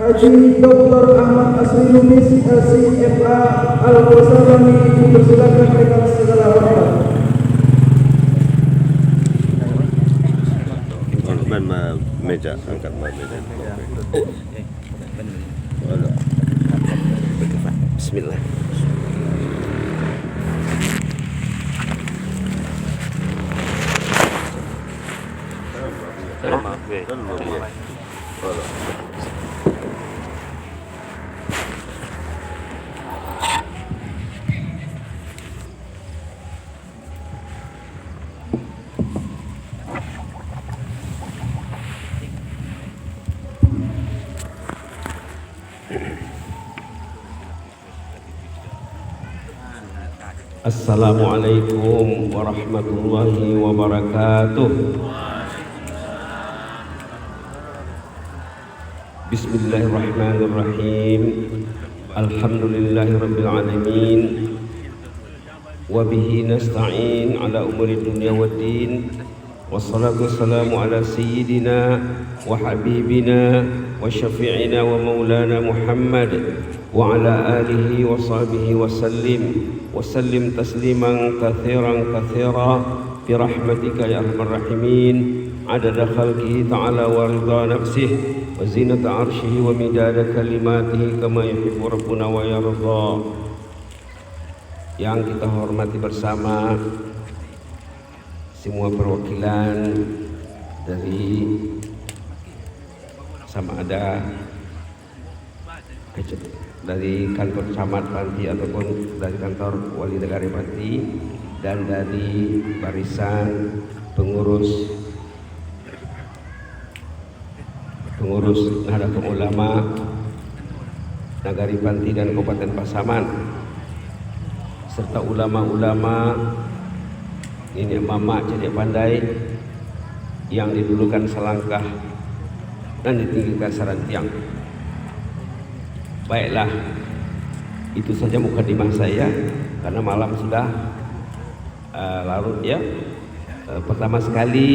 Haji Dr. Ahmad Asri Lubis LCMA Al-Wasarani dipersilakan dengan segala hormat. Meja, angkat meja. Bismillah. Assalamualaikum warahmatullahi wabarakatuh. Bismillahirrahmanirrahim. Alhamdulillahirabbil alamin. Wa bihi nasta'in ala umuri dunya waddin. Wassalatu wassalamu ala sayyidina wa habibina wa syafi'ina wa maulana Muhammad wa ala alihi wa sahbihi wa sallim tasliman katsira bi rahmatika ya arhamar rahimin adada khalqihi ta'ala wa ridha nafsihi wa zinata arshihi wa midada kalimatihi kama yuhibbu rabbuna wa yarda. Yang kita hormati bersama semua perwakilan dari sama ada dari kantor camat Panti ataupun dari kantor wali negara Panti dan dari barisan pengurus Nahdlatul Ulama Nagari Panti dan Kabupaten Pasaman serta ulama-ulama ini mama jadi pandai yang didulukan selangkah dan ditinggikan sarantiang. Baiklah, itu saja mukadimah saya karena malam sudah larut ya. Pertama sekali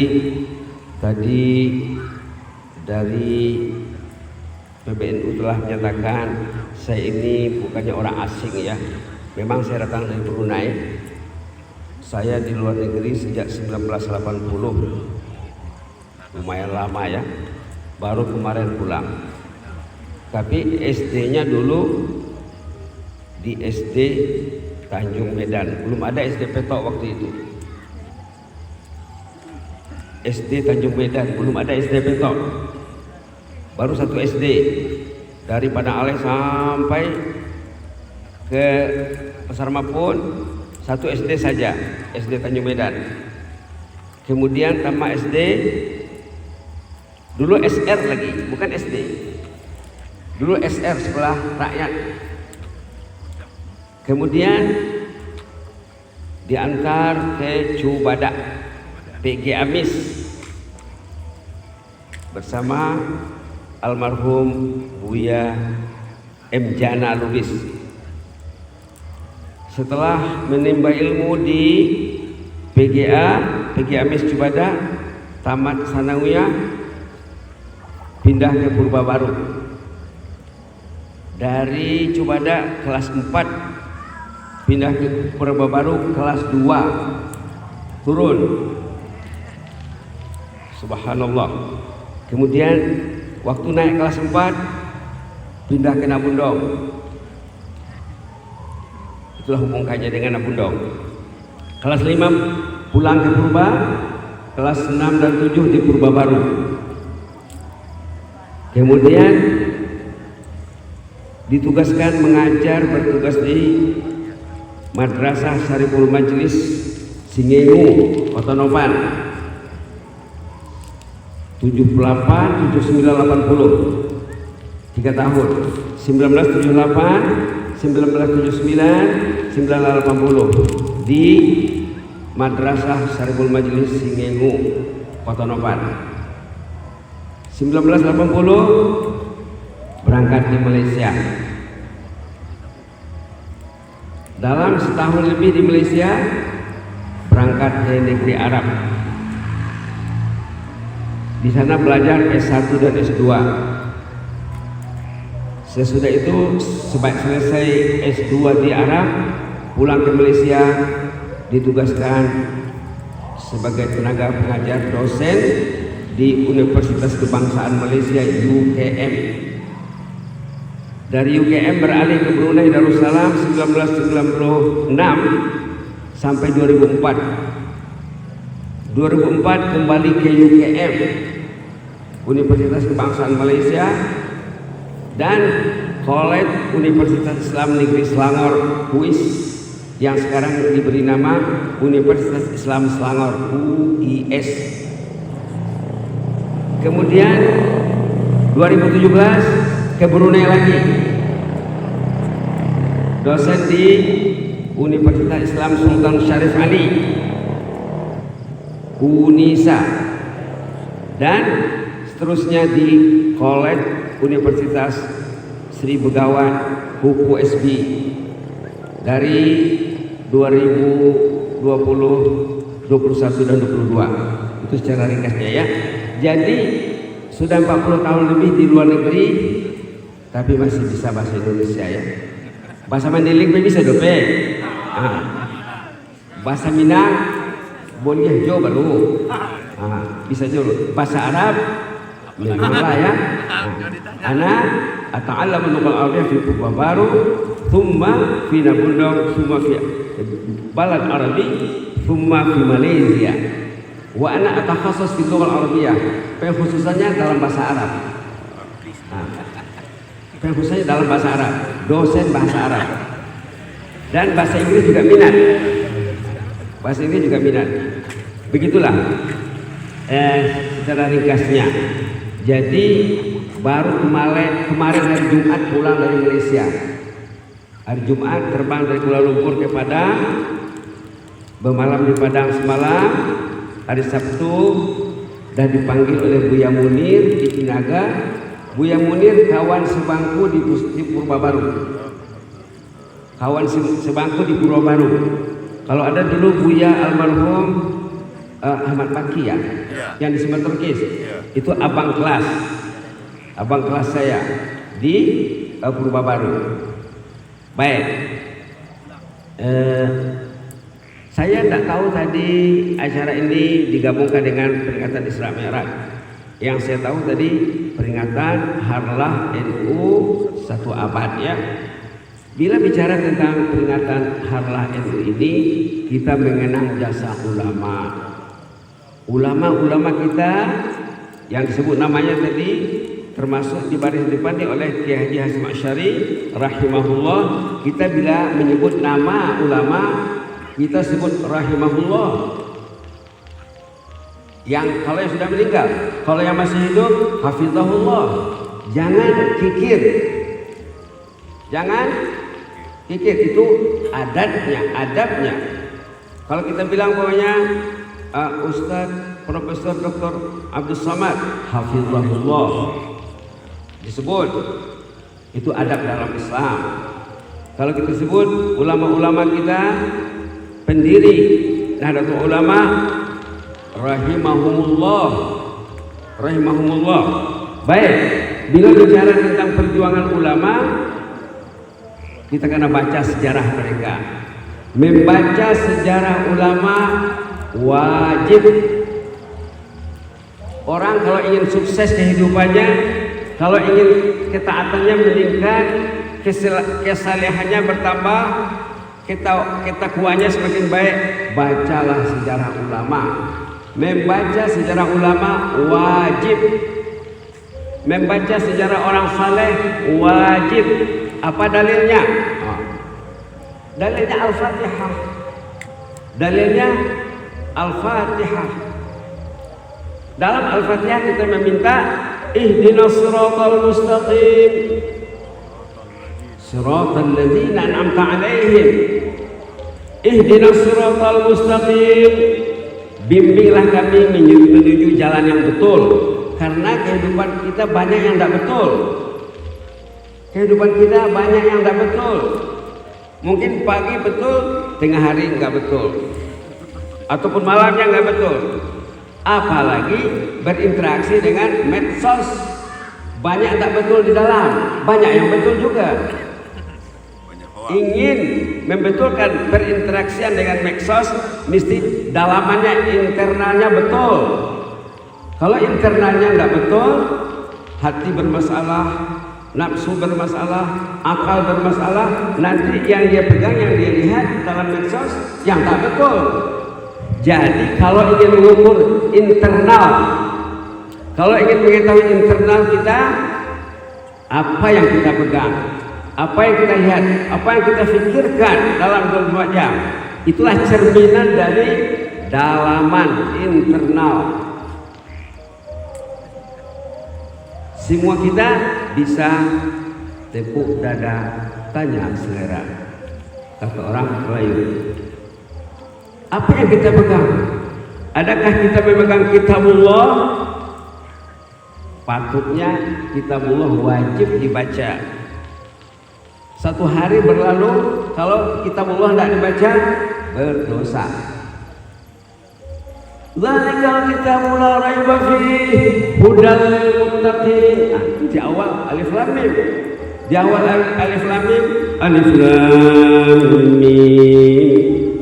tadi dari PBNU telah menyatakan saya ini bukannya orang asing ya. Memang saya datang dari Brunei. Saya di luar negeri sejak 1980. Lumayan lama ya. Baru kemarin pulang. Tapi SD-nya dulu di SD Tanjung Medan. Belum ada SD Petok waktu itu. SD Tanjung Medan, belum ada SD Petok. Baru satu SD. Dari Padang Aleh sampai ke Pasar Mapun, satu SD saja, SD Tanjung Medan. Kemudian tamat SD, dulu SR lagi, bukan SD. Dulu SR, sekolah rakyat. Kemudian diantar ke Cubadak PG Amis bersama almarhum Buya M. Jana Lubis. Setelah menimba ilmu di PG Amis Cubadak, tamat sanawiyah, pindah ke Purba Baru. Dari Cubadak kelas 4 pindah ke Purba Baru kelas 2 turun. Subhanallah. Kemudian waktu naik kelas 4 pindah ke Nabundong. Itulah hubungannya dengan Nabundong. Kelas 5 pulang ke Purba, kelas 6 dan 7 di Purba Baru. Kemudian ditugaskan mengajar, bertugas di Madrasah Syariful Majlis Singengu, Kota Nopan. 78, 79, 80 3 tahun. 1978, 1979, 1980 di Madrasah Syariful Majlis Singengu, Kota Nopan. 1980 berangkat di Malaysia. Dalam setahun lebih di Malaysia, berangkat ke negeri Arab. Di sana belajar S1 dan S2. Sesudah itu selesai S2 di Arab, pulang ke Malaysia, ditugaskan sebagai tenaga pengajar dosen di Universitas Kebangsaan Malaysia UKM. Dari UKM beralih ke Brunei Darussalam 1996 sampai 2004. 2004 kembali ke UKM, Universitas Kebangsaan Malaysia, dan College Universitas Islam Negeri Selangor UIS yang sekarang diberi nama Universitas Islam Selangor UIS. Kemudian 2017 ke Brunei lagi, dosen di Universitas Islam Sultan Syarif Ali UNISA, dan seterusnya di College Universitas Sri Begawan Huku SB dari 2020, 21 dan 22. Itu secara ringkasnya ya. Jadi sudah 40 tahun lebih di luar negeri, tapi masih bisa bahasa Indonesia ya. Bahasa Mandailing bisa dope. Bahasa Minang boleh jo baru. Bisa jo. Bahasa Arab memanglah ya. Ana ata'allamu lughal arabiyyah fi baru, thumma fi Nabundong, thumma fi balad Arabi, thumma fi Malaysia. Wa ana atakhassas fi lughal arabiyyah, khususnya dalam bahasa Arab. Khususnya dalam bahasa Arab, dosen bahasa Arab. Dan bahasa Inggris juga minat. Bahasa Inggris juga minat. Begitulah secara ringkasnya. Jadi baru kemarin hari Jumat pulang dari Malaysia. Hari Jumat terbang dari Kuala Lumpur ke Padang, bermalam di Padang semalam. Hari Sabtu dan dipanggil oleh Buya Munir di Tinaga. Buya Munir kawan sebangku di Purbabaru. Kawan sebangku di Purbabaru. Kalau ada dulu Buya almarhum Ahmad Baki ya, yang di Semeterkis, itu abang kelas saya di Purbabaru. Baik, saya tidak tahu tadi acara ini digabungkan dengan peringatan Isra Mi'raj. Yang saya tahu tadi peringatan Harlah NU 1 abad ya. Bila bicara tentang peringatan Harlah NU ini, kita mengenang jasa ulama. Ulama-ulama kita yang disebut namanya tadi termasuk di baris depan oleh Kiai Haji Hasyim Asy'ari rahimahullah. Kita bila menyebut nama ulama, kita sebut rahimahullah. Yang kalau yang sudah meninggal, kalau yang masih hidup hafizahullah. Jangan kikir. Jangan kikir, itu adabnya. Kalau kita bilang pokoknya Ustadz Profesor Dr. Abdul Samad hafizahullah, disebut, itu adab dalam Islam. Kalau kita sebut ulama-ulama kita pendiri Nahdlatul Ulama rahimahumullah. Baik, bila bicara tentang perjuangan ulama, kita kena baca sejarah mereka. Membaca sejarah ulama wajib. Orang kalau ingin sukses kehidupannya, kalau ingin ketaatannya meningkat, kesalehannya bertambah, ketakwaannya semakin baik, bacalah sejarah ulama. Membaca sejarah ulama wajib. Membaca sejarah orang saleh wajib. Apa dalilnya? Dalilnya Al-Fatihah. Dalilnya Al-Fatihah. Dalam Al-Fatihah kita meminta ihdinas siratal mustaqim, siratal ladzina an'amta 'alaihim. Ihdinas siratal mustaqim, bimbinglah kami menuju jalan yang betul. Karena kehidupan kita banyak yang tidak betul. Kehidupan kita banyak yang tidak betul. Mungkin pagi betul, tengah hari enggak betul, ataupun malamnya enggak betul. Apalagi berinteraksi dengan medsos, banyak tak betul di dalam, banyak yang betul juga. Ingin membetulkan berinteraksian dengan medsos, mesti dalamannya, internalnya betul. Kalau internalnya nggak betul, hati bermasalah, nafsu bermasalah, akal bermasalah, nanti yang dia pegang, yang dia lihat dalam medsos yang tak betul. Jadi kalau ingin mengukur internal, kalau ingin mengetahui internal kita, apa yang kita pegang, apa yang kita lihat, apa yang kita pikirkan dalam 24 jam, itulah cerminan dari dalaman internal. Semua kita bisa tepuk dada, tanya selera, kata orang Melayu. Apa yang kita pegang? Adakah kita memegang kitabullah? Patutnya kitabullah wajib dibaca. Satu hari berlalu, kalau kitabullah tidak dibaca, berdosa. Zalikal kitabu la raiba fihi hudal lil muttaqin. Di awal alif lam mim. Di awal alif lam mim, alif lam mim.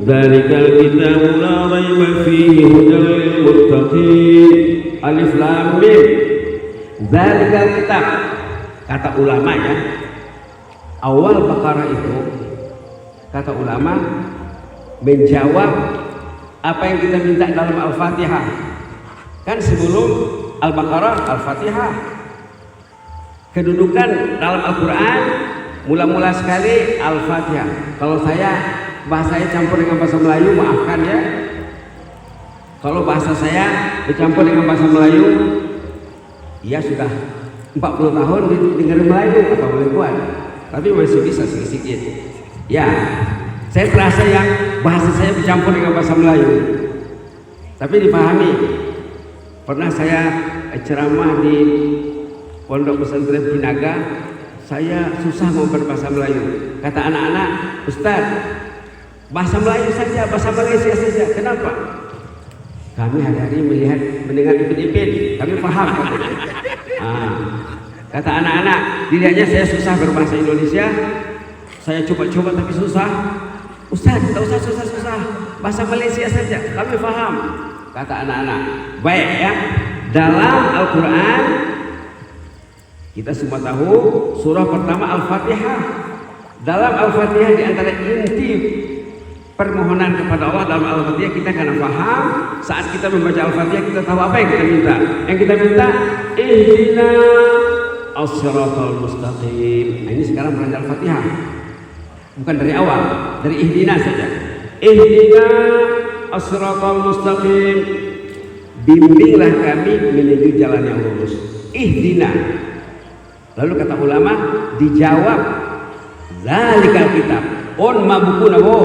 Zalikal kitabu la raiba fihi hudal lil muttaqin. Alif lam mim. Zalikal kitab. Kata ulama ya. Awal Baqarah itu, kata ulama, menjawab apa yang kita minta dalam Al-Fatihah. Kan sebelum Al-Baqarah, Al-Fatihah. Kedudukan dalam Al-Quran mula-mula sekali Al-Fatihah. Kalau bahasanya campur dengan bahasa Melayu, maafkan ya. Kalau bahasa saya dicampur dengan bahasa Melayu, ya sudah 40 tahun dengar Melayu atau boleh buat, tapi masih bisa sedikit. Ya, saya terasa yang bahasa saya dicampur dengan bahasa Melayu, tapi dipahami. Pernah saya ceramah di Pondok Pesantren Binaga, saya susah mau berbahasa Melayu. Kata anak-anak, Ustaz, bahasa Melayu saja, bahasa Malaysia saja. Kenapa? Kami hari-hari mendengar ipin-ipin, kami paham. Kata anak-anak, dirinya saya susah berbahasa Indonesia. Saya coba-coba tapi susah. Ustaz, tak usah susah-susah, bahasa Malaysia saja, kami paham. Kata anak-anak, baik ya. Dalam Al-Quran kita semua tahu surah pertama Al-Fatihah. Dalam Al-Fatihah di antara inti permohonan kepada Allah dalam Al-Fatihah, kita karena paham saat kita membaca Al-Fatihah kita tahu apa yang kita minta. Yang kita minta, ihdina as-siratal mustaqim. Nah, ini sekarang belajar Al-Fatihah. Bukan dari awal, dari ihdina saja. Ihdina as-siratal mustaqim. Bimbinglah kami menuju jalan yang lurus. Ihdina. Lalu kata ulama dijawab, zalikal kitab. On mabukuna wo.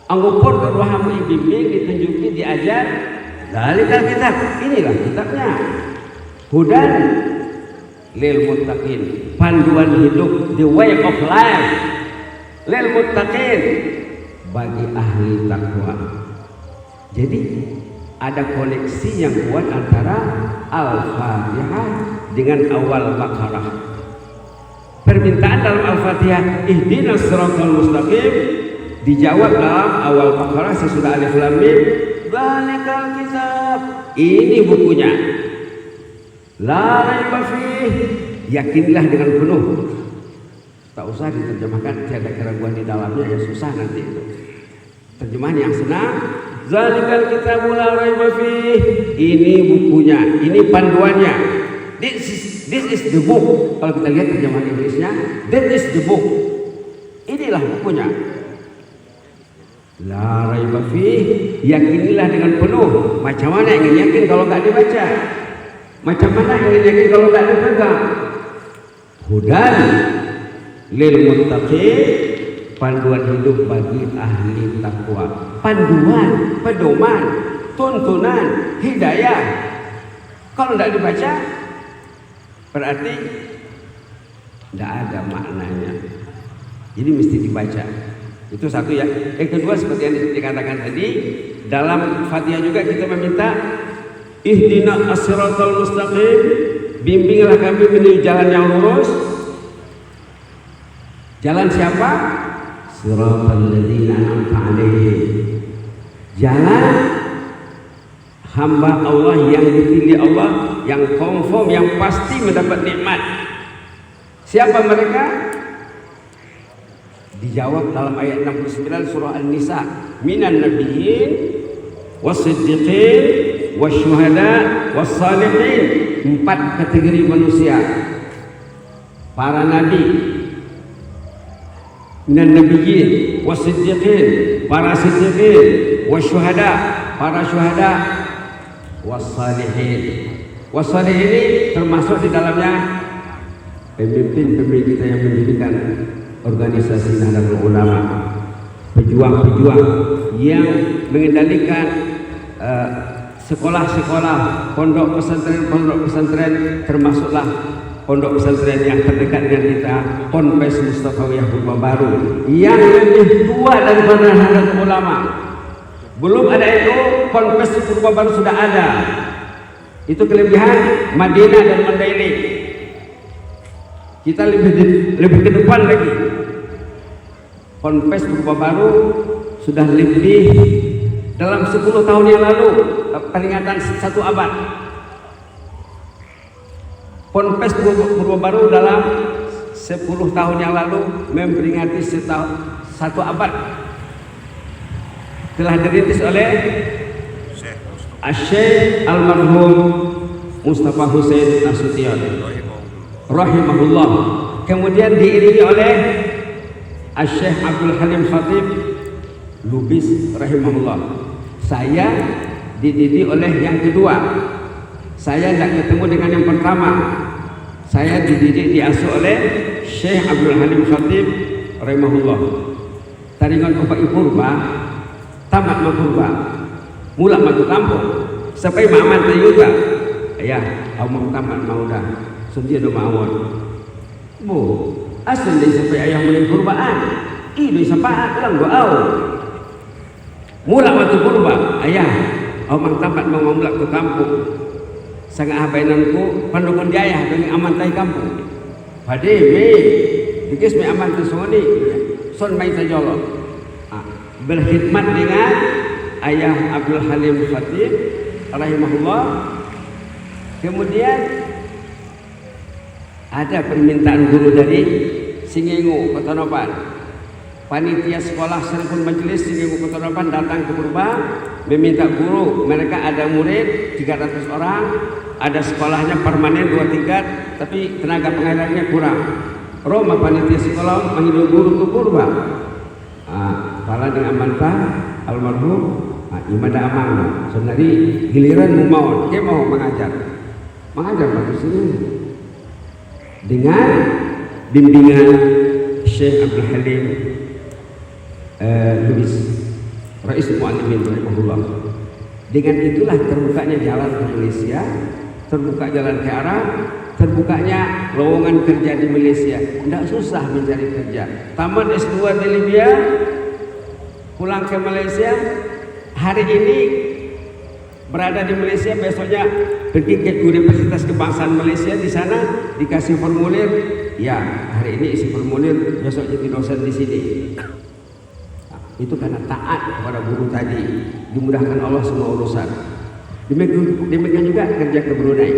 Anggupun keruhamu bimbing, ditunjuki, diajar. Zalikal kitab. Inilah kitabnya. Hudan lil muttaqin. Panduan hidup, the way of life. Lil muttaqin, bagi ahli takwa. Jadi ada koneksi yang kuat antara Al-Fatihah dengan awal Baqarah. Permintaan dalam Al-Fatihah ihdinas siratal mustaqim dijawab dalam awal Baqarah sesudah alif lam mim, zalikal kitab. Ini bukunya. La raiba fihi, yakinlah dengan penuh. Tak usah diterjemahkan, tiada keraguan di dalamnya, ya susah nanti itu. Terjemahan yang senang, zalikal kitabu la raiba fihi. Ini bukunya, ini panduannya. This is the book. Kalau kita lihat terjemahan Inggrisnya, that is the book. Inilah bukunya. La raiba fihi, yakinilah dengan penuh. Macam mana ingin yakin kalau nggak dibaca? Macam mana ingin yakin kalau nggak dipegang? Hudan lil muttaqin, panduan hidup bagi ahli takwa. Panduan, pedoman, tuntunan, hidayah. Kalau tidak dibaca, berarti tidak ada maknanya. Jadi mesti dibaca. Itu satu ya. Yang kedua seperti yang dikatakan tadi, dalam Fatihah juga kita meminta ihdina as-siratal mustaqim, bimbinglah kami menuju jalan yang lurus. Jalan siapa? Siratal ladzina an'amta 'alaihim. Jalan hamba Allah yang dipilih Allah, yang confirm, yang pasti mendapat nikmat. Siapa mereka? Dijawab dalam ayat 69 surah An-Nisa, minan nabiyyin was-siddiqin wasyuhada was-salihin. 4 kategori manusia. Para nabi, minan nabiyyin was-siddiqin, para siddiqin, wasyuhada, para syuhada, was-salihin. Was-salihin ini termasuk di dalamnya pemimpin-pemimpin kita yang mendirikan organisasi Nahdlatul Ulama, pejuang-pejuang yang mengendalikan sekolah-sekolah, pondok pesantren, termasuklah pondok pesantren yang terdekat dengan kita, Ponpes Mustafawiyah Purba Baru, yang lebih tua daripada Nahdlatul Ulama. Belum ada itu, Ponpes Purba Baru sudah ada. Itu kelebihan Madinah dan Madaini. Kita lebih ke depan lagi. Ponpes Purba Baru sudah lebih dalam 10 tahun yang lalu, peringatan 1 abad. Ponpes Purba Baru dalam 10 tahun yang lalu memperingati 1 abad. Telah dirintis oleh Syekh Almarhum Mustafa Husain Nasution rahimahullah. Kemudian diiringi oleh Syekh Abdul Halim Khatib Lubis rahimahullah. Saya dididik oleh yang kedua. Saya tidak ketemu dengan yang pertama. Saya dididik, diasuh oleh Syekh Abdul Halim Khatib rahimahullah. Taringan Bapak Purba, tamat Purba, mula matu kampung, sampai maman tayuga. Ayah, awak tamat mau dah. Sundia do mawon. Bu, asal dari sampai ayah mulai Purbaan. Ini sampai lang doau. Mula waktu Purba, ayah, awak tamat mau mula ke kampung. Sangat abainanku pandukan di ayah dengan aman tai kampung. Pade me, dikis me aman tu soni. Son mai tajolo. Berkhidmat dengan ayah Abdul Halim Khatib rahimahullah. Kemudian ada permintaan guru dari Singengu, Kota Nopan. Panitia sekolah serpun majelis Singengu, Kota Nopan datang ke Purba meminta guru. Mereka ada murid 300 orang, ada sekolahnya permanen 2 tingkat, tapi tenaga pengajarnya kurang. Roma panitia sekolah manggil guru ke Purba. Pala dengan mantah almarhum Imada Amang. Sebenarnya giliran mau dia mau mengajar bagus ini dengan bimbingan Syekh Abdul Halim Lubis Rais Mu'allimin rahimahullah. Dengan itulah terbukanya jalan ke Malaysia, terbuka jalan ke Arab, terbukanya lowongan kerja di Malaysia. Tidak susah mencari kerja. Tamat S2 di Libya, pulang ke Malaysia, hari ini berada di Malaysia, besoknya pergi ke Universitas Kebangsaan Malaysia. Di sana dikasih formulir, ya hari ini isi formulir, besok jadi dosen di sini. Itu karena taat kepada guru tadi, dimudahkan Allah semua urusan. Demikian juga kerja ke Brunei.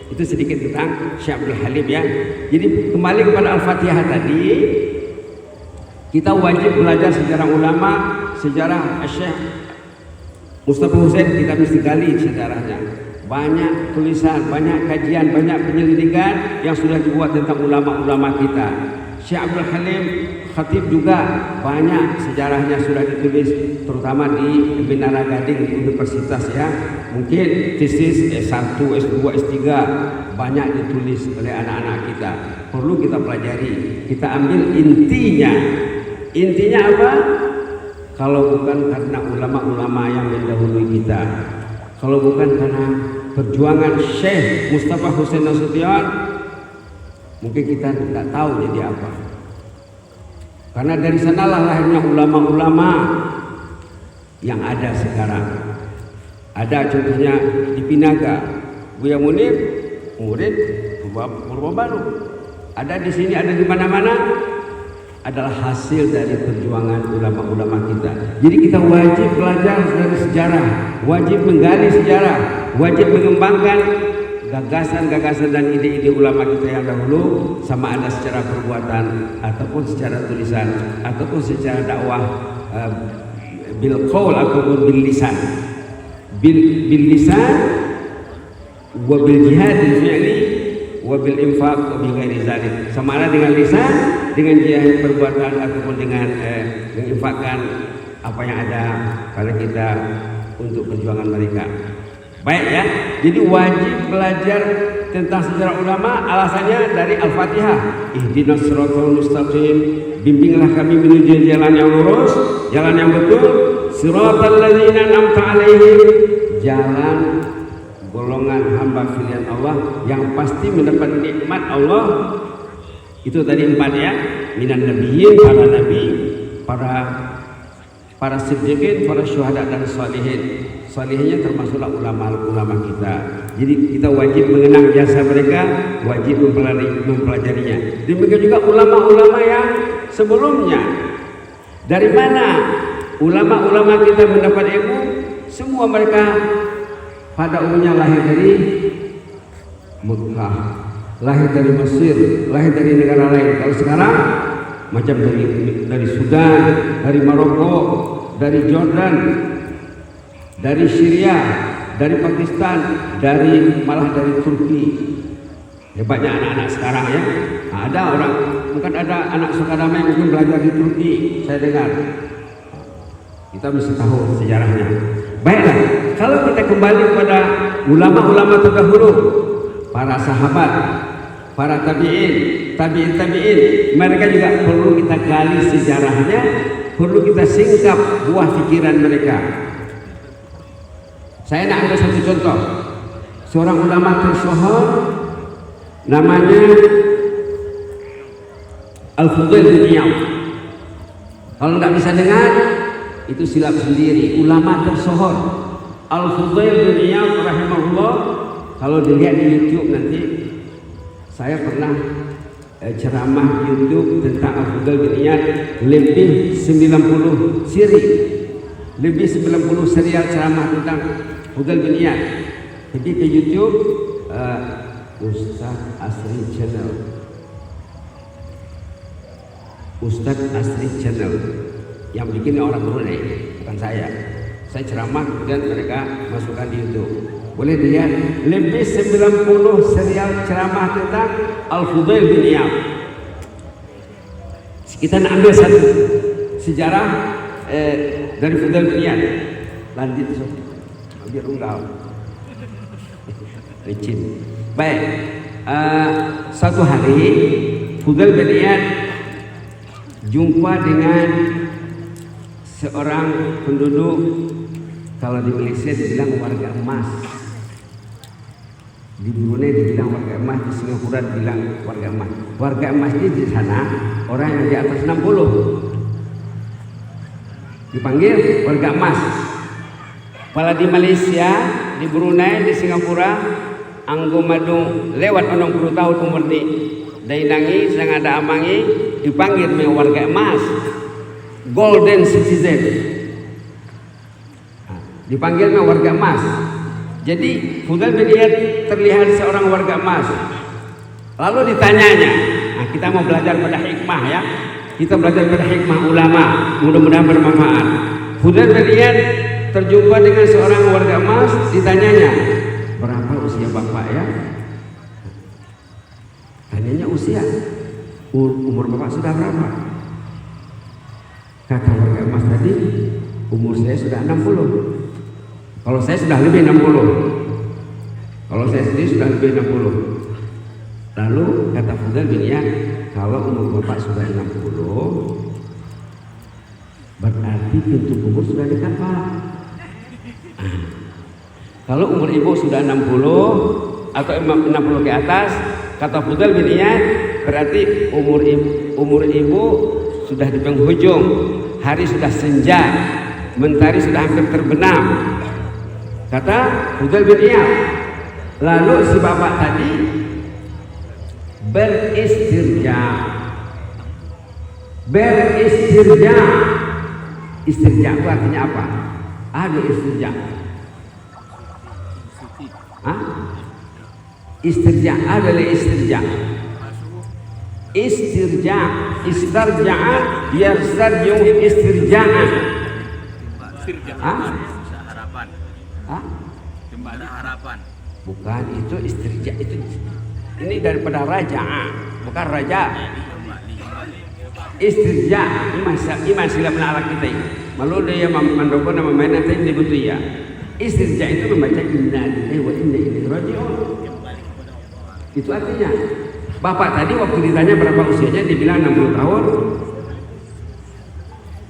Itu sedikit tentang Syekh Abdul Halim ya. Jadi kembali kepada Al-Fatihah tadi, kita wajib belajar sejarah ulama, sejarah Syekh Mustafa Husain. Kita mesti gali sejarahnya. Banyak tulisan, banyak kajian, banyak penyelidikan yang sudah dibuat tentang ulama-ulama kita. Syekh Abdul Halim Khatib juga banyak sejarahnya sudah ditulis, terutama di Binara Gading di universitas ya. Mungkin tesis S1, S2, S3 banyak ditulis oleh anak-anak kita. Perlu kita pelajari, kita ambil intinya. Intinya apa? Kalau bukan karena ulama-ulama yang mendahului kita, kalau bukan karena perjuangan Syekh Mustafa Husain Nasution, mungkin kita tidak tahu jadi apa. Karena dari sanalah lahirnya ulama-ulama yang ada sekarang. Ada contohnya di Pinaga, Buya Munir murid purba baru. Ada di sini, ada di mana-mana, adalah hasil dari perjuangan ulama-ulama kita. Jadi kita wajib belajar dari sejarah, wajib menggali sejarah, wajib mengembangkan gagasan-gagasan dan ide-ide ulama kita yang dahulu, sama ada secara perbuatan ataupun secara tulisan ataupun secara dakwah, bil qaul ataupun bil lisan. Bil lisan wa bil jihad fi'li wa bil infaq wa bi ghairi zalik. Sama ada dengan lisan, dengan jihad perbuatan ataupun dengan menginfakkan apa yang ada pada kita untuk perjuangan mereka. Baik ya, jadi wajib belajar tentang sejarah ulama. Alasannya dari Al-Fatihah, ihdinas siratal mustaqim, bimbinglah kami menuju jalan yang lurus, jalan yang betul, siratal ladzina an'amta alaihim, jalan golongan hamba pilihan Allah yang pasti mendapat nikmat Allah. Itu tadi 4 ya, minan nabiyyin, para nabi, para siddiqin, para syuhada dan salihin. Salihnya termasuklah ulama-ulama kita. Jadi kita wajib mengenang jasa mereka, wajib mempelajarinya. Demikian juga ulama-ulama yang sebelumnya. Dari mana ulama-ulama kita mendapat ilmu? Semua mereka pada umumnya lahir dari Mekah, lahir dari Mesir, lahir dari negara lain. Kalau sekarang macam dari Sudan, dari Maroko, dari Jordan, dari Syria, dari Pakistan, malah dari Turki. Hebatnya anak-anak sekarang ya. Nah, ada orang, mungkin ada anak saudara yang mungkin belajar di Turki, saya dengar. Kita mesti tahu sejarahnya. Baiklah, kalau kita kembali kepada ulama-ulama terdahulu, para sahabat, para tabi'in, mereka juga perlu kita gali sejarahnya, perlu kita singkap buah pikiran mereka. Saya nak ambil satu contoh. Seorang ulama tersohor namanya Al-Fudail bin Iyad. Kalau nggak bisa dengar, itu silap sendiri. Ulama tersohor Al-Fudail bin Iyad rahimahullah. Kalau dilihat di YouTube nanti, saya pernah ceramah YouTube tentang Al-Fudail bin Iyad, lebih 90 siri, lebih 90 serial ceramah tentang Fudail bin Iyad. Pergi ke YouTube, Ustaz Asri Channel, Ustaz Asri Channel, yang bikin orang Brunei, bukan saya. Saya ceramah dan mereka masukkan di YouTube. Boleh dilihat, lebih 90 serial ceramah tentang Al-Fudail bin Iyad. Kita nak ambil satu sejarah dari Fudail bin Iyad. Lanjut so. Biar unggal licin. Baik, satu hari Fudail bin Iyad jumpa dengan seorang penduduk, kalau di Malaysia dibilang warga emas, di Brunei dibilang warga emas, di Singapura dibilang warga emas. Warga emas di sana orang yang di atas 60 dipanggil warga emas. Kalau di Malaysia, di Brunei, di Singapura, anggo madung lewat 60 tahun umur ni, dari nangis yang ada amangi dipanggil warga emas, golden citizen. Dipanggil warga emas. Jadi Fudail bin Iyad terlihat seorang warga emas. Lalu ditanyanya, nah kita mau belajar pada hikmah ya. Kita belajar pada hikmah ulama, mudah-mudahan bermanfaat. Fudail bin Iyad terjumpa dengan seorang warga emas, ditanyanya, berapa usia bapak ya? Tanyanya usia, umur bapak sudah berapa? Kata warga emas tadi, umur saya sudah 60. Kalau saya sudah lebih 60. Kalau saya sendiri sudah lebih 60. Lalu kata Fudail bin Iyad, kalau umur bapak sudah 60, berarti pintu kubur sudah dekat pak. Kalau umur ibu sudah 60 atau 60 ke atas, kata Fudail bin Iyad, berarti umur ibu sudah di penghujung, hari sudah senja, mentari sudah hampir terbenam. Kata Fudail bin Iyad. Lalu si bapak tadi beristirja. Beristirja. Istirja itu artinya apa? Ada istirja. Hah? Istirja adalah istirja. Istirja, istarja'a, yastarji'u istirja'an. Harapan. Hah? Kembali harapan. Bukan, itu istirja itu. Ini daripada raja'a, bukan raja. Istirja, ini masih menarik kita ini. Malu dia mandoko nama main nanti dibutuh ya. Istirja itu membaca inna lillahi wa inna ilaihi raji'un. Itu artinya bapak tadi waktu ditanya berapa usianya dibilang 60 tahun.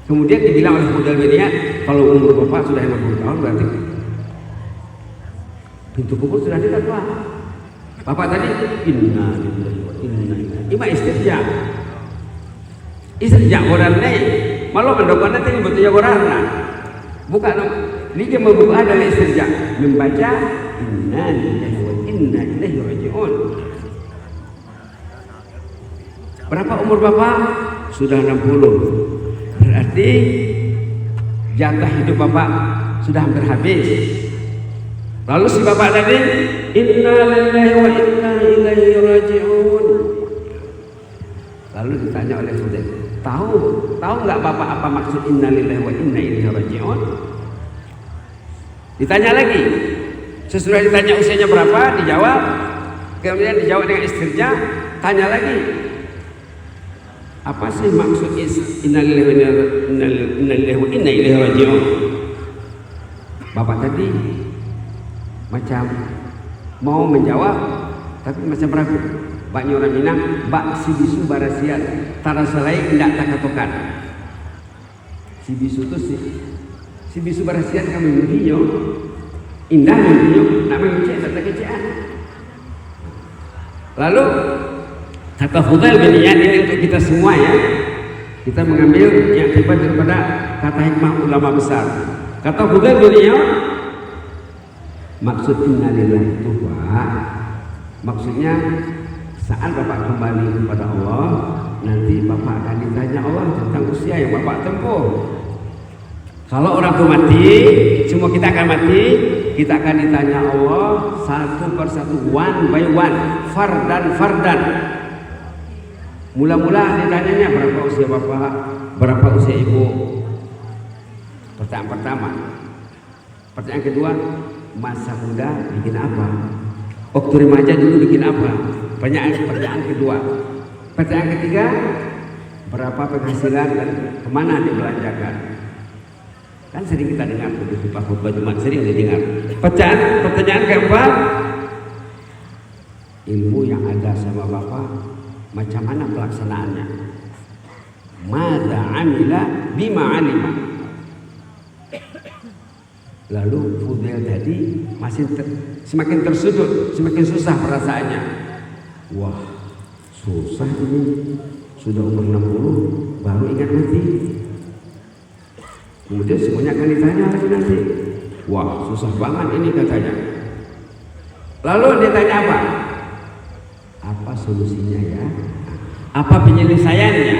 Kemudian dibilang oleh Fudel bin Iyad, kalau umur bapak sudah 60 tahun berarti pintu kubur sudah dekat Pak. Bapak tadi inna lillahi wa inna ilaihi. Ima istirja. Istirja orang lain. Malu mendokon nanti betulnya orangna. Bukan ini membuka adalah istirja, membaca inna lillahi wa inna ilaihi raji'un. Berapa umur bapak? Sudah 60. Berarti jatah hidup bapak sudah hampir habis. Lalu si bapak tadi inna lillahi wa inna ilaihi raji'un. Lalu ditanya oleh Fudel, tahu nggak bapak apa maksud inna lillahi wa inna ilaihi raji'un? Ditanya lagi, sesudah ditanya usianya berapa, dijawab, kemudian dijawab dengan istirja, tanya lagi, apa sih maksud inna lillahi wa inna ilaihi raji'un? Bapak tadi macam mau menjawab, tapi macam ragu. Banyak orang Minang, bak si bisu barasiat, tara selai tidak takatokan. Si bisu itu si bisu barasiat kami menghiyo, indah menghiyo, nak mengecek tak kecean. Lalu kata Fudel bin Iyad ini untuk kita semua ya, kita mengambil yang akibat daripada kata hikmah ulama besar. Kata Fudel bin Iyad, maksud innalillahi itu maksudnya saat bapak kembali kepada Allah, nanti bapak akan ditanya Allah tentang usia yang bapak tempuh. Kalau orang itu mati, semua kita akan mati, kita akan ditanya Allah satu persatu, one by one, fardan. Mula-mula ditanyanya berapa usia bapak, berapa usia ibu. Pertanyaan pertama. Pertanyaan kedua, masa muda bikin apa? Waktu remaja dulu bikin apa? Pertanyaan kedua. Pertanyaan ketiga, berapa penghasilan dan kemana dibelanjakan? Kan sering kita dengar di khutbah Jumat, sering didengar. Pertanyaan keempat, ilmu yang ada sama bapak, macam mana pelaksanaannya? Mada amila bima alima. Lalu Fudel tadi masih semakin tersudut, semakin susah perasaannya. Wah, susah ini. Sudah umur 60 baru ingat mati. Kemudian semuanya akan ditanya lagi nanti. Wah, susah banget ini katanya. Lalu dia tanya apa? Apa solusinya ya? Apa penyelesaiannya?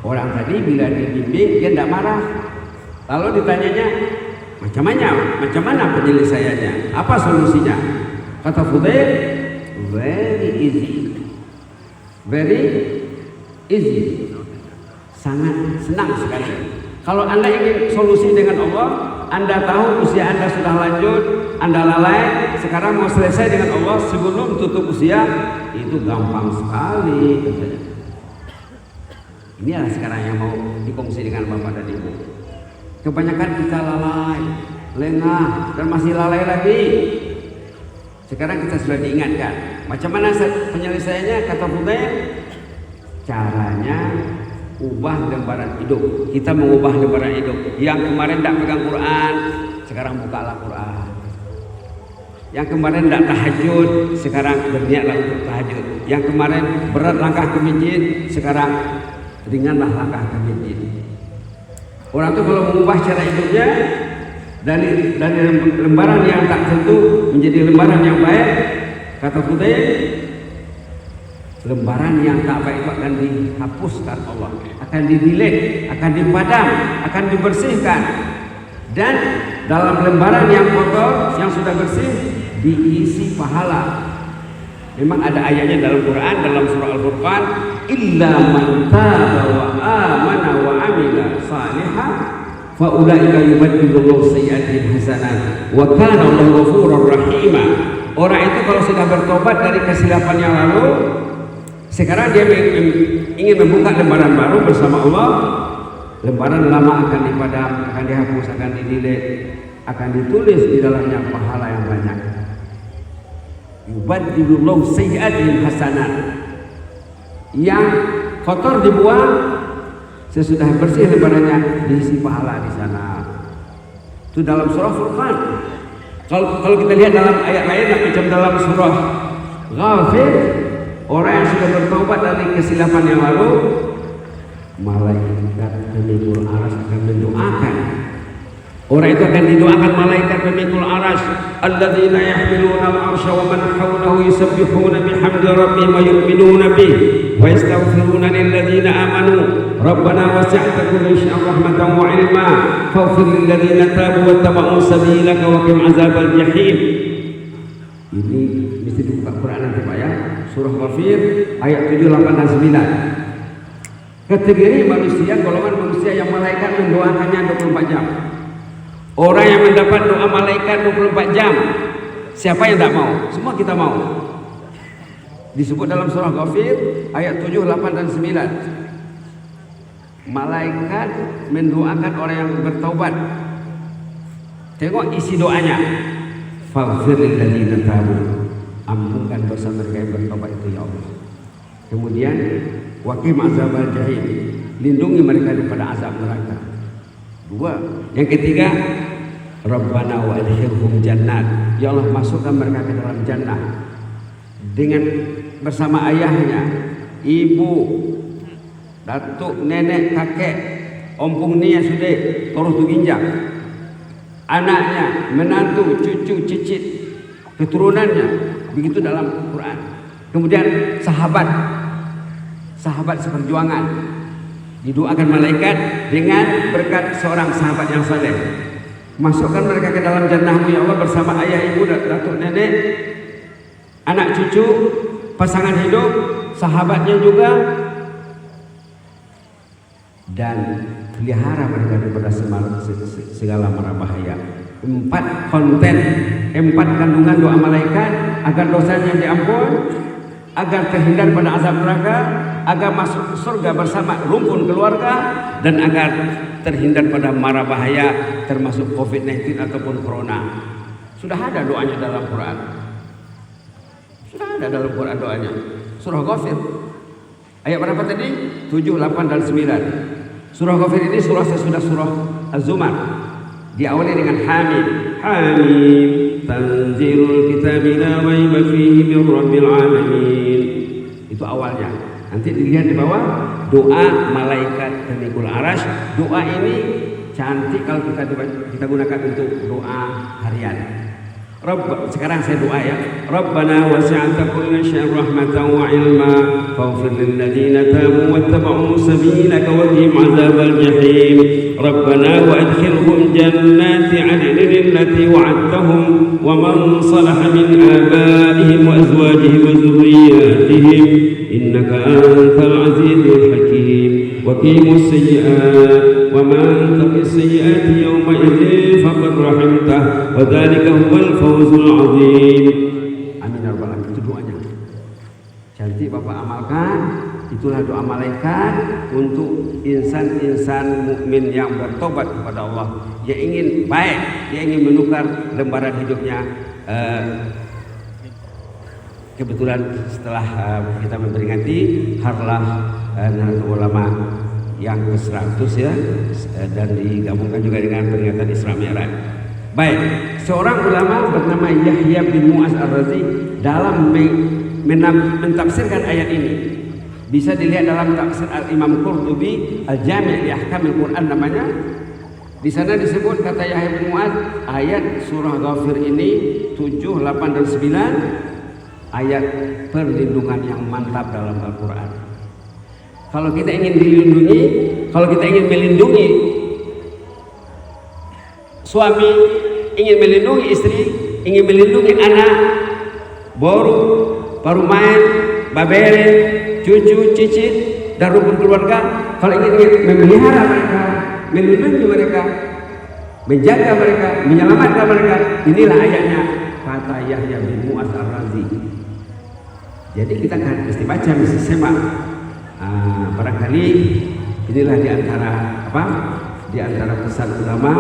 Orang tadi bila dibimbing dia tidak marah. Lalu ditanyanya, macam mana penyelesaiannya? Apa solusinya? Kata Fudel, very easy, sangat senang sekali. Kalau Anda ingin solusi dengan Allah, Anda tahu usia Anda sudah lanjut, Anda lalai, sekarang mau selesai dengan Allah sebelum tutup usia, itu gampang sekali katanya. Inilah sekarang yang mau dikongsi dengan Bapak dan Ibu. Kebanyakan kita lalai, lengah, dan masih lalai lagi. Sekarang kita sudah diingatkan. Macam mana penyelesaiannya? Kata Fudel, caranya ubah lembaran hidup. Kita mengubah lembaran hidup. Yang kemarin tidak pegang Quran, sekarang bukalah Quran. Yang kemarin tidak tahajud, sekarang berniatlah untuk tahajud. Yang kemarin berat langkah ke masjid, sekarang ringanlah langkah ke masjid. Orang itu kalau mengubah cara hidupnya dari lembaran yang tak tentu menjadi lembaran yang baik, kata Fudel, lembaran yang tak baik itu akan dihapuskan Allah, akan di-delete, akan dipadam, akan dibersihkan. Dan dalam lembaran yang kotor, yang sudah bersih, diisi pahala. Memang ada ayatnya dalam Quran, dalam surah Al-Furqan, illa man taba wa amana wa amila salihan fa ulaika yubaddilullahu sayyi'atihim hasanat wa kana Allahu ghafurur rahima. Orang itu kalau sudah bertobat dari kesilapan yang lalu, sekarang dia ingin membuka lembaran baru bersama Allah, lembaran lama akan dipadam, akan dihapus, akan di-delete, akan ditulis di dalamnya pahala yang banyak. Yubaddilullahu sayyi'atihim hasanat. Yang kotor dibuang, sesudah bersih lembarannya diisi pahala di sana. Itu dalam surah Furqan. Kalau kita lihat dalam ayat lain, macam dalam surah Ghafir, orang yang sudah bertobat dari kesilapan yang lalu, malaikat pemikul aras akan mendoakan. Orang itu akan didoakan malaikat pemikul aras, alladzina yahmiluna al-arsya wa man hawlahu yusabbihuna bihamdi rabbihim wa yu'minuna bihi wa yastaghfiruna lilladzina amanu rabbana wasi'ta kulla syai'in rahmatan wa 'ilma faghfir lilladzina tabu wattaba'u sabilaka wa qim 'adzabal jahim. Ini mesti dibuka Quran nanti Pak ya. Surah Ghafir ayat 7, 8 dan 9. Kategori manusia, golongan manusia yang malaikat mendoakannya 24 jam. Orang yang mendapat doa malaikat 24 jam. Siapa yang tak mau? Semua kita mau. Disebut dalam surah Ghafir ayat 7, 8 dan 9. Malaikat mendoakan orang yang bertaubat. Tengok isi doanya. Faghfiril ladzina tabu. Ampunkan dosa mereka yang bertobat itu ya Allah. Kemudian waqim azabal jahim. Lindungi mereka daripada azab neraka. 2. Yang ketiga, Rabbana wa adkhilhum jannat. Ya Allah, masukkan mereka ke dalam jannah dengan bersama ayahnya, ibu, datuk, nenek, kakek, ompong nia sudah terus tuginjak, anaknya, menantu, cucu, cicit, keturunannya. Begitu dalam Quran. Kemudian sahabat seperjuangan didoakan malaikat dengan berkat seorang sahabat yang saleh. Masukkan mereka ke dalam jannah-Mu ya Allah bersama ayah, ibu, datuk, nenek, anak cucu, pasangan hidup, sahabatnya juga, dan pelihara mereka daripada segala mara bahaya. 4 kandungan doa malaikat agar dosanya diampun, agar terhindar pada azab neraka, agar masuk surga bersama rumpun keluarga, dan agar terhindar pada mara bahaya termasuk COVID-19 ataupun Corona. Sudah ada doanya dalam Quran. Sudah ada dalam Quran doanya. Surah Ghafir. Ayat berapa tadi? 7, 8 dan 9. Surah Ghafir ini surah sesudah surah Az-Zumar. Diawali dengan Hamim. Hamim tanzilul kitabi la raiba fihi min rabbil alamin. Itu awalnya. Nanti dilihat di bawah, doa malaikat pemikul aras. Doa ini cantik kalau kita gunakan untuk doa harian. Sekarang saya doa ya. Rabbana wasi'ta kulla syai'in rahmatan wa 'ilma faghfir lil ladzina tabu wattaba'u sabilaka wa qihim 'adzabal jahim. Rabbana wa adkhilhum jannati 'adnin allati wa'adtahum wa man salaha min abaihim wa azwajihim wa dhurriyyatihim innaka antal 'azizul hakim. Wa qimus sayyi'at wa man taqis sayyi'ati yawma idzin faqad rahimtah wa dzalika huwal fawzul 'azim. Amin ya rabbal alamin. Itu doanya. Cantik Bapak amalkan. Itulah doa malaikat untuk insan-insan mukmin yang bertobat kepada Allah. Dia ingin baik, dia ingin menukar lembaran hidupnya. Kebetulan setelah kita memperingati harlah Nahdlatul Ulama yang ke-100 ya, dan digabungkan juga dengan peringatan Isra Mi'raj. Baik, seorang ulama bernama Yahya bin Mu'az Ar-Razi dalam mentafsirkan ayat ini, bisa dilihat dalam tafsir Al-Imam Qurtubi Al-Jami' li Ahkamil Quran namanya. Di sana disebut, kata Yahya bin Mu'az, ayat surah Ghafir ini 7, 8 dan 9 ayat perlindungan yang mantap dalam Al-Quran. Kalau kita ingin dilindungi, kalau kita ingin melindungi suami, ingin melindungi istri, ingin melindungi anak, baru main, babere, cucu, cicit, dan rukun keluarga. Kalau ingin memelihara mereka, melindungi mereka, menjaga mereka, menyelamatkan mereka, inilah ayatnya, kata Yahya bin Mu'adz Ar-Razi. Jadi kita kan mesti baca, mesti semak. Barangkali inilah di antara pesan ulama.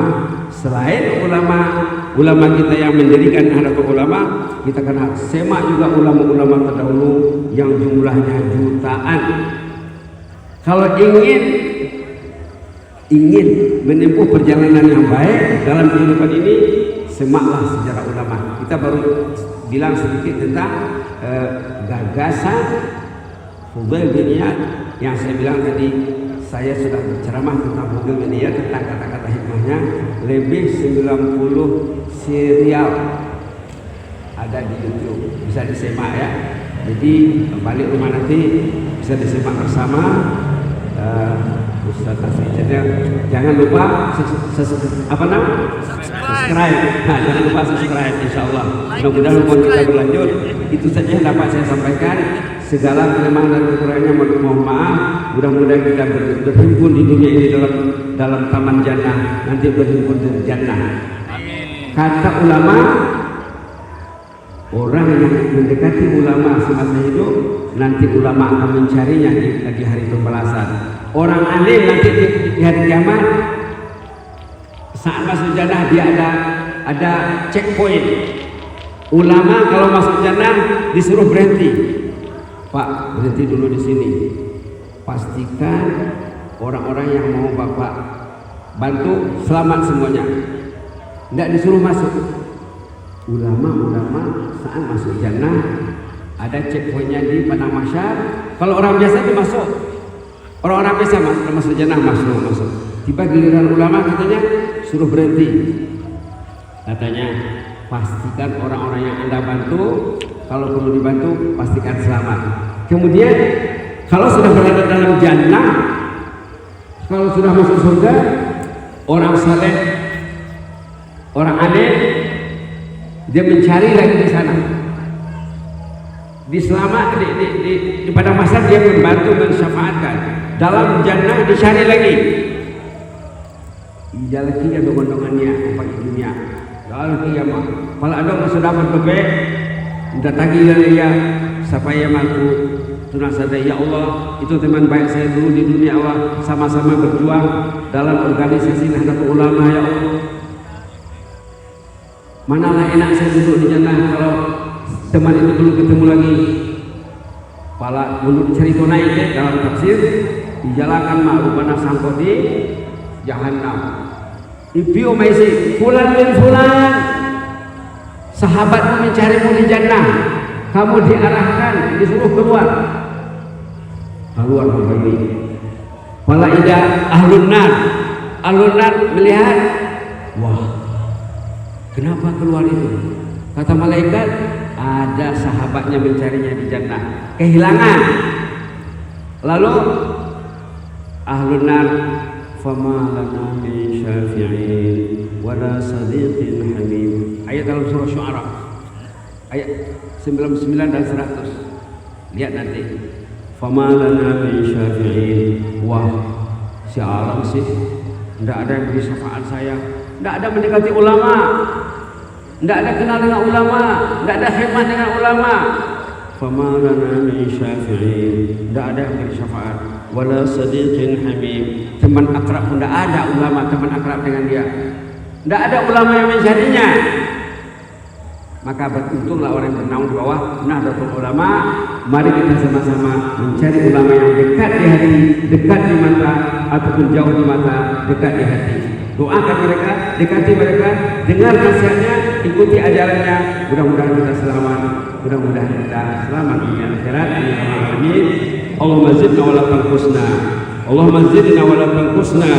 Selain ulama kita yang mendirikan Nahdlatul Ulama, kita kena semak juga ulama-ulama terdahulu yang jumlahnya jutaan. Kalau ingin menempuh perjalanan yang baik dalam kehidupan ini, semaklah sejarah ulama. Kita baru bilang sedikit tentang gagasan Fudail bin Iyad yang saya bilang tadi. Saya sudah berceramah tentang Fudail bin Iyad, tentang kata-kata hikmahnya, lebih 90 serial ada di YouTube, bisa disemak ya. Jadi balik rumah nanti bisa disemak bersama. Ustaz Asrinya jangan lupa subscribe. Nah, jangan lupa subscribe, insyaallah. Mudah-mudahan hubungan kita berlanjut. Itu saja yang dapat saya sampaikan. Segala kelemahan dan kekurangannya mohon maaf. Mudah-mudahan kita berhimpun di dunia ini dalam taman jannah, nanti berhimpun di jannah. Kata ulama, orang yang mendekati ulama semasa hidup, nanti ulama akan mencarinya di hari pembalasan. Orang alim nanti di hari kiamat, saat masuk jannah dia ada checkpoint. Ulama kalau masuk jannah disuruh berhenti. Pak, berhenti dulu di sini. Pastikan orang-orang yang mau Bapak bantu selamat semuanya. Tidak disuruh masuk. Ulama saat masuk jannah ada checkpointnya di padang mahsyar. Kalau orang biasa itu masuk. Orang-orang biasa masuk jannah masuk. Tiba giliran ulama katanya suruh berhenti. Katanya pastikan orang-orang yang Anda bantu, kalau perlu dibantu pastikan selamat. Kemudian kalau sudah berada dalam jannah, kalau sudah masuk surga, orang saleh, orang adil, dia mencari lagi di sana. Di padang mahsyar dia membantu mensyafaatkan. Dalam jannah dicari lagi. Ijal kia gondongannya apa di dunia. Lalu kiamat. Kalau ada yang sudah bertobat, minta tagih ya supaya mampu tunasada ya Allah, itu teman baik saya dulu di dunia Allah, sama-sama berjuang dalam organisasi Nahdlatul Ulama ya Allah. Manalah enak saya duduk di jannah kalau teman itu belum ketemu lagi. Pala menurut cerita naik dalam tafsir, dijalakan ma'rufana sangkot di jahannam. Ibio maisi fulan bin fulan, sahabatmu mencarimu di jannah, kamu diarahkan disuruh keluar ini. Pala ida ahlun nar melihat, wah kenapa keluar itu? Kata malaikat, ada sahabatnya mencarinya di jannah, kehilangan. Lalu ahlun nar, fama lana min syafi'in wala sadiqin hamim. Ayat dalam surah Syu'ara ayat 99 dan 100. Lihat nanti. Fama lana min syafi'in. Wah, si alam sih tidak ada yang beri syafaat saya, tidak ada mendekati ulama, tidak ada kenal dengan ulama, tidak ada khidmat dengan ulama. Fama lana min syafi'in. Tidak ada yang beri syafaat. Wala sadiqin hamim. Teman akrab pun tidak ada ulama, teman akrab dengan dia. Tidak ada ulama yang mencarinya. Maka beruntunglah orang yang bernaung di bawah Nahdlatul Ulama. Mari kita sama-sama mencari ulama yang dekat di hati, dekat di mata, ataupun jauh di mata, dekat di hati. Doakan mereka, dekati mereka, dengar nasihatnya, ikuti ajarannya. Mudah-mudahan kita selamat, mudah-mudahan kita selamat dunia akhirat. Amin. Allahumma zidna wa la tanqusna. Allahumma zidna wa la tanqusna,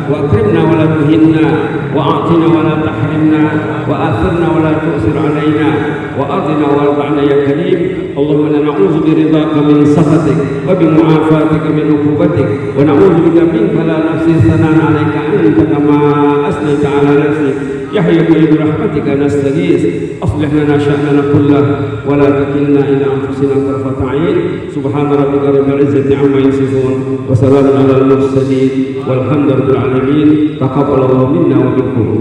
wa akrimna wa la tuhinna, wa a'tina wa la tahrimna, wa athirna wa la tu'sir alaina, wa adina wa arba'na ya karim. برضاك من سخطك وبمعافاتك من عقوبتك ونعوذ بك منك لا نحصي ثناء عليك أنت كما أثنيت على نفسك يا حي يا قيوم برحمتك نستغيث أصلح لنا شأننا كله ولا تكلنا إلى أنفسنا طرفة عين سبحان ربك رب العزة عما يصفون وسلام على المرسلين والحمد لله رب العالمين تقبل الله منا ومنكم.